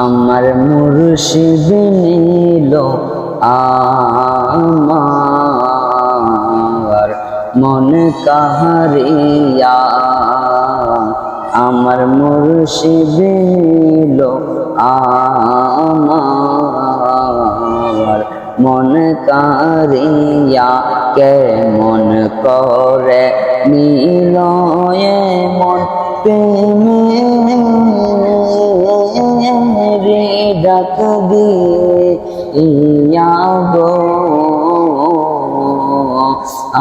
আমার মুর্শিদ নিল আমার মন কাহারিয়া। আমার মুর্শিদ নিল আমার মন কাহারিয়া। কেমন করে নিল মন প্রেমে ডাক দিয়া গো।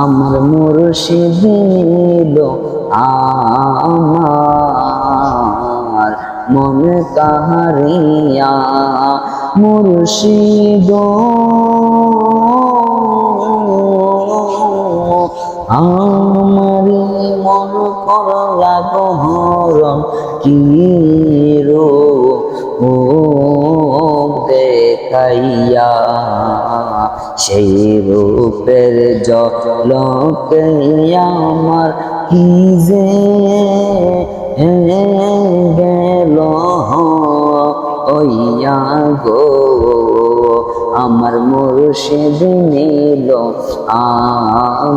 আমার মুর্শিদ নিল আমার মন কাহারিয়া। মুর্শিদ আমারি মন করলা গহরণ কি ও দেখাইয়া। সেই রূপের ঝলকে আমার কি যে গেল হইয়া গো। আমার মুর্শিদ নিল আমার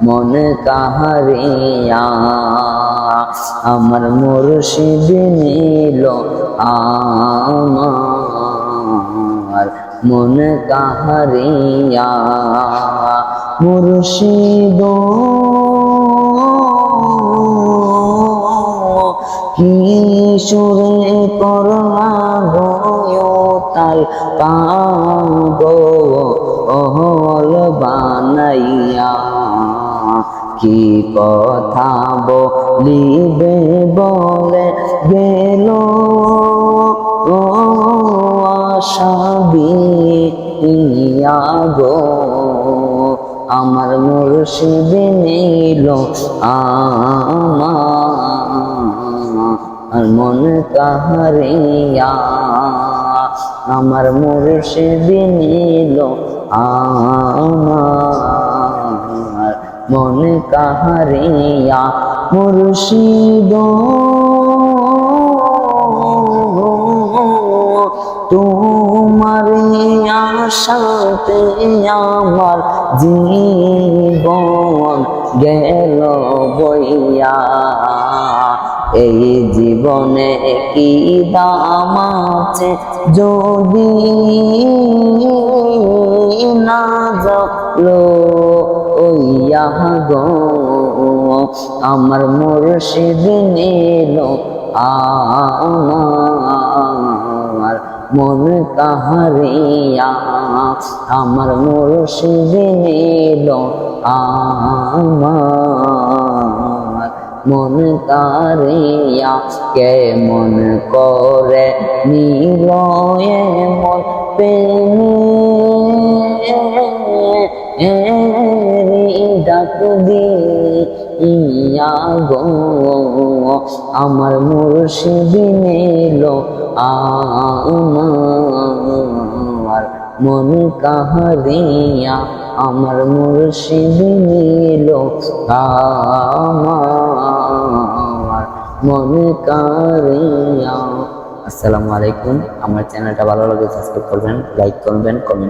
মন কাহারিয়া। আমার মুর্শিদ নিল আমার মন কাহারিয়া। মুর্শিদ কি সুরে করলা গো তাল পাগল বানাইয়া। কি কথা বলিবে বলে গেল আশাবিয়া গো। আমার মুর্শিদ নিল আমার মন কাহারিয়া। আমার মুর্শিদ নিল আমার মন কাহারিয়া। মুর্শিদ তোমার আশাতে আমার জীবন গেল বইয়া। এই জীবনে কি দাম আছে যদি না যালো ওইয়া গো। আমার মুর্শিদ নিল আমার মন কাহারিয়া। আমার মুর্শিদ নিল আমার মন কাহারিয়া। কেমন করে নিল মন প্রেমে ডাক দিয়া গো। আমার মুর্শিদ নিল আমার মন কাহারিয়া। আমার মুর্শিদ নিল আমার মন কাহারিয়া। আসসালামু আলাইকুম। আমার চ্যানেলটা ভালো লাগলে সাবস্ক্রাইব করবেন, লাইক করবেন, কমেন্ট